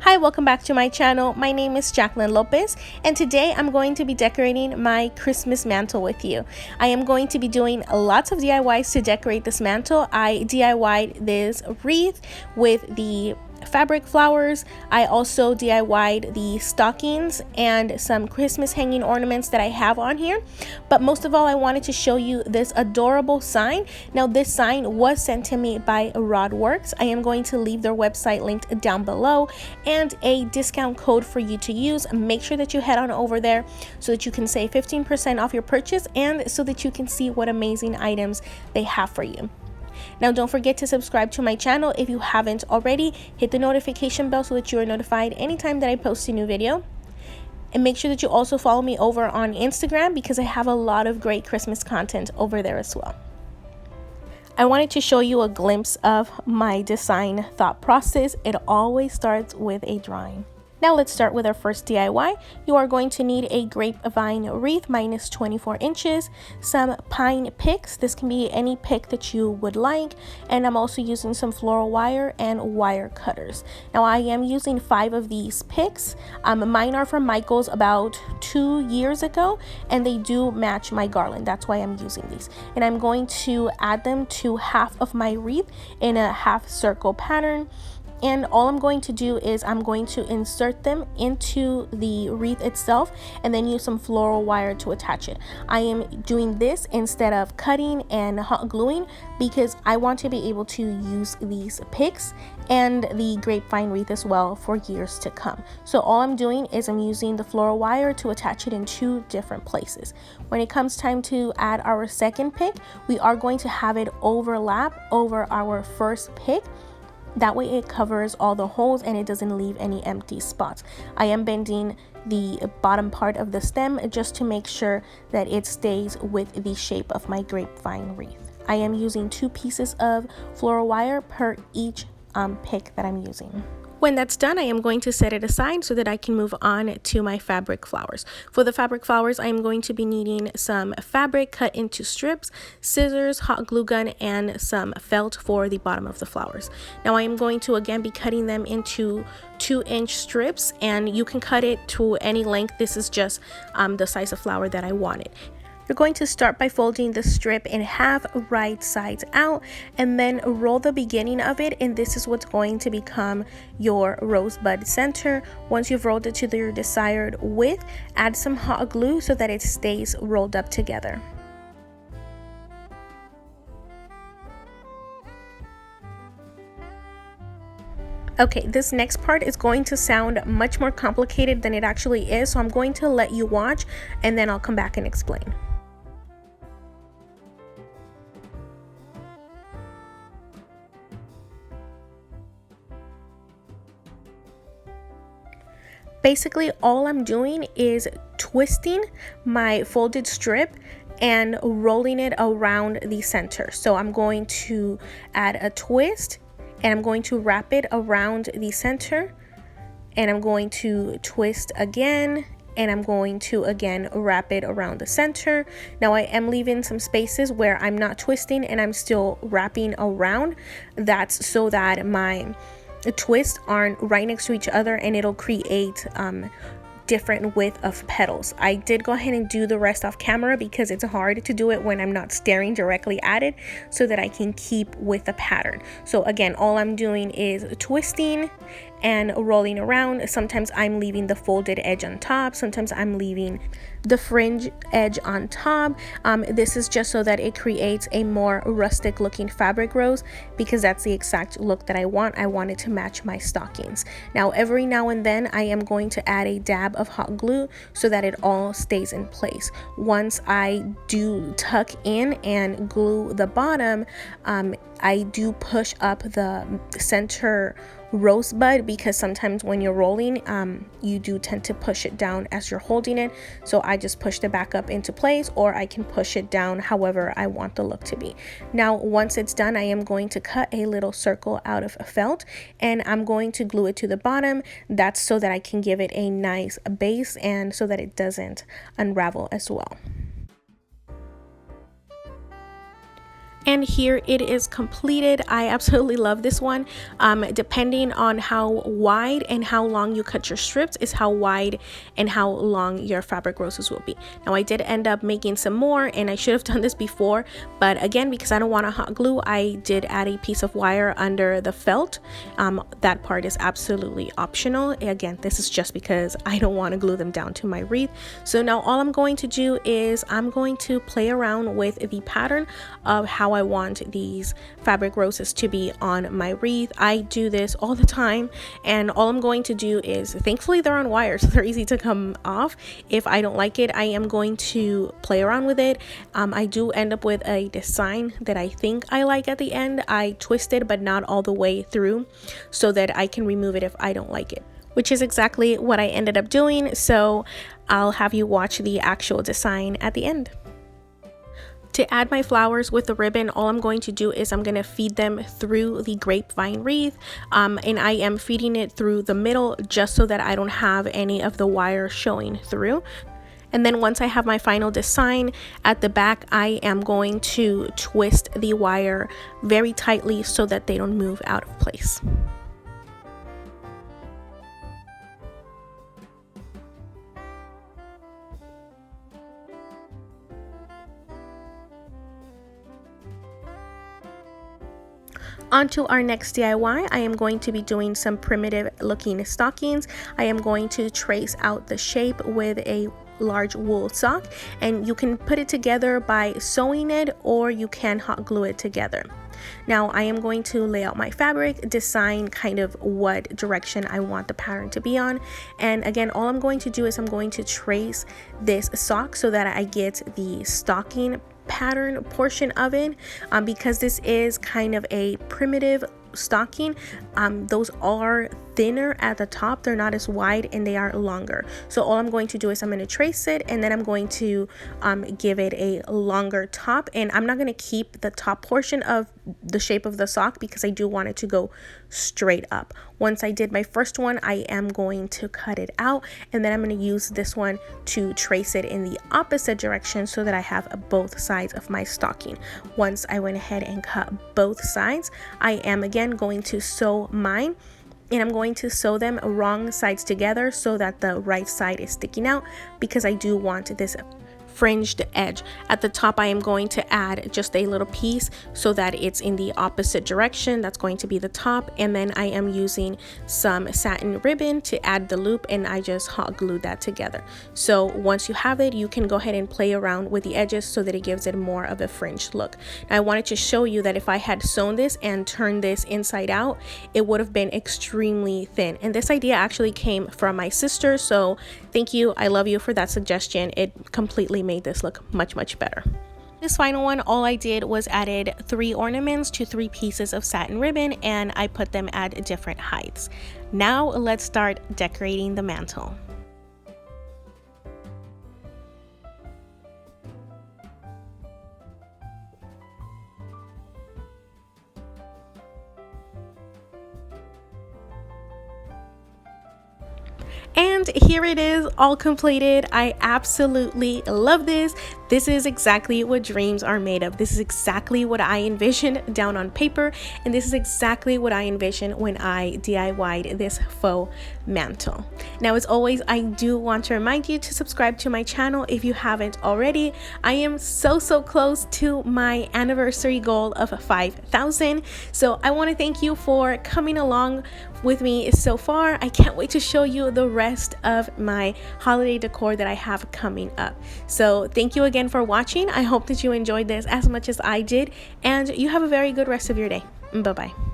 Hi, welcome back to my channel. My name is Jacqueline Lopez, and today I'm going to be decorating my Christmas mantle with you. I am going to be doing lots of DIYs to decorate this mantle. I DIY'd this wreath with the fabric flowers. I also DIY'd the stockings and some Christmas hanging ornaments that I have on here. But most of all, I wanted to show you this adorable sign. Now, this sign was sent to me by Rodworks. I am going to leave their website linked down below and a discount code for you to use. Make sure that you head on over there so that you can save 15% off your purchase and so that you can see what amazing items they have for you. Now, don't forget to subscribe to my channel if you haven't already. Hit the notification bell so that you are notified anytime that I post a new video. And make sure that you also follow me over on Instagram because I have a lot of great Christmas content over there as well. I wanted to show you a glimpse of my design thought process. It always starts with a drawing. Now let's start with our first DIY. You are going to need a grapevine wreath minus 24 inches, some pine picks. This can be any pick that you would like. And I'm also using some floral wire and wire cutters. Now I am using 5 of these picks. Mine are from Michael's about 2 years ago, and they do match my garland. That's why I'm using these. And I'm going to add them to half of my wreath in a half circle pattern. And all I'm going to do is I'm going to insert them into the wreath itself and then use some floral wire to attach it. I am doing this instead of cutting and hot gluing because I want to be able to use these picks and the grapevine wreath as well for years to come. So all I'm doing is I'm using the floral wire to attach it in 2 different places. When it comes time to add our second pick, we are going to have it overlap over our first pick. That way it covers all the holes and it doesn't leave any empty spots. I am bending the bottom part of the stem just to make sure that it stays with the shape of my grapevine wreath. I am using 2 pieces of floral wire per each pick that I'm using. When that's done, I am going to set it aside so that I can move on to my fabric flowers. For the fabric flowers, I am going to be needing some fabric cut into strips, scissors, hot glue gun, and some felt for the bottom of the flowers. Now I am going to again be cutting them into 2-inch strips, and you can cut it to any length. This is just the size of flower that I wanted. You're going to start by folding the strip in half, right sides out, and then roll the beginning of it, and this is what's going to become your rosebud center. Once you've rolled it to your desired width, add some hot glue so that it stays rolled up together. Okay, this next part is going to sound much more complicated than it actually is, so I'm going to let you watch and then I'll come back and explain. Basically, all I'm doing is twisting my folded strip and rolling it around the center. So I'm going to add a twist and I'm going to wrap it around the center, and I'm going to twist again, and I'm going to again wrap it around the center. Now I am leaving some spaces where I'm not twisting and I'm still wrapping around. That's so that my twists aren't right next to each other and it'll create different width of petals. I did go ahead and do the rest off camera because it's hard to do it when I'm not staring directly at it, so that I can keep with the pattern. So again, all I'm doing is twisting and rolling around. Sometimes I'm leaving the folded edge on top, sometimes I'm leaving the fringe edge on top. This is just so that it creates a more rustic looking fabric rose, because that's the exact look that I want. I want it to match my stockings. Now every now and then I am going to add a dab of hot glue so that it all stays in place. Once I do tuck in and glue the bottom, I do push up the center rosebud, because sometimes when you're rolling you do tend to push it down as you're holding it. So I just pushed it back up into place, or I can push it down however I want the look to be. Now once it's done, I am going to cut a little circle out of felt and I'm going to glue it to the bottom. That's so that I can give it a nice base and so that it doesn't unravel as well. And here it is completed. I absolutely love this one. Depending on how wide and how long you cut your strips is how wide and how long your fabric roses will be. Now I did end up making some more, and I should have done this before, but again, because I don't want to hot glue, I did add a piece of wire under the felt. That part is absolutely optional. Again, this is just because I don't want to glue them down to my wreath. So now all I'm going to do is I'm going to play around with the pattern of how I want these fabric roses to be on my wreath. I do this all the time, and all I'm going to do is, thankfully they're on wire, so they're easy to come off. If I don't like it, I am going to play around with it. I do end up with a design that I think I like at the end. I twist it, but not all the way through, so that I can remove it if I don't like it, which is exactly what I ended up doing. So I'll have you watch the actual design at the end. To add my flowers with the ribbon, all I'm going to do is I'm going to feed them through the grapevine wreath, and I am feeding it through the middle just so that I don't have any of the wire showing through. And then once I have my final design at the back, I am going to twist the wire very tightly so that they don't move out of place. On to our next DIY. I am going to be doing some primitive looking stockings. I am going to trace out the shape with a large wool sock, and you can put it together by sewing it, or you can hot glue it together. Now I am going to lay out my fabric, decide kind of what direction I want the pattern to be on, and again, all I'm going to do is I'm going to trace this sock so that I get the stocking pattern portion of it. Because this is kind of a primitive stocking, those are thinner at the top, they're not as wide, and they are longer. So all I'm going to do is I'm going to trace it, and then I'm going to give it a longer top, and I'm not going to keep the top portion of the shape of the sock because I do want it to go straight up. Once I did my first one, I am going to cut it out, and then I'm going to use this one to trace it in the opposite direction so that I have both sides of my stocking. Once I went ahead and cut both sides, I am again going to sew mine, and I'm going to sew them wrong sides together so that the right side is sticking out, because I do want this fringed edge. At the top, I am going to add just a little piece so that it's in the opposite direction. That's going to be the top, and then I am using some satin ribbon to add the loop, and I just hot glued that together. So once you have it, you can go ahead and play around with the edges so that it gives it more of a fringed look. Now I wanted to show you that if I had sewn this and turned this inside out, it would have been extremely thin, and this idea actually came from my sister, so thank you, I love you for that suggestion. It completely made this look much better. This final one, all I did was added 3 ornaments to 3 pieces of satin ribbon, and I put them at different heights. Now let's start decorating the mantle. And here it is, all completed. I absolutely love this. This is exactly what dreams are made of. This is exactly what I envisioned down on paper, and this is exactly what I envisioned when I DIY'd this faux mantle. Now, as always, I do want to remind you to subscribe to my channel if you haven't already. I am so close to my anniversary goal of 5,000. So I want to thank you for coming along with me so far. I can't wait to show you the rest of my holiday decor that I have coming up. So thank you again for watching. I hope that you enjoyed this as much as I did, and you have a very good rest of your day. Bye bye.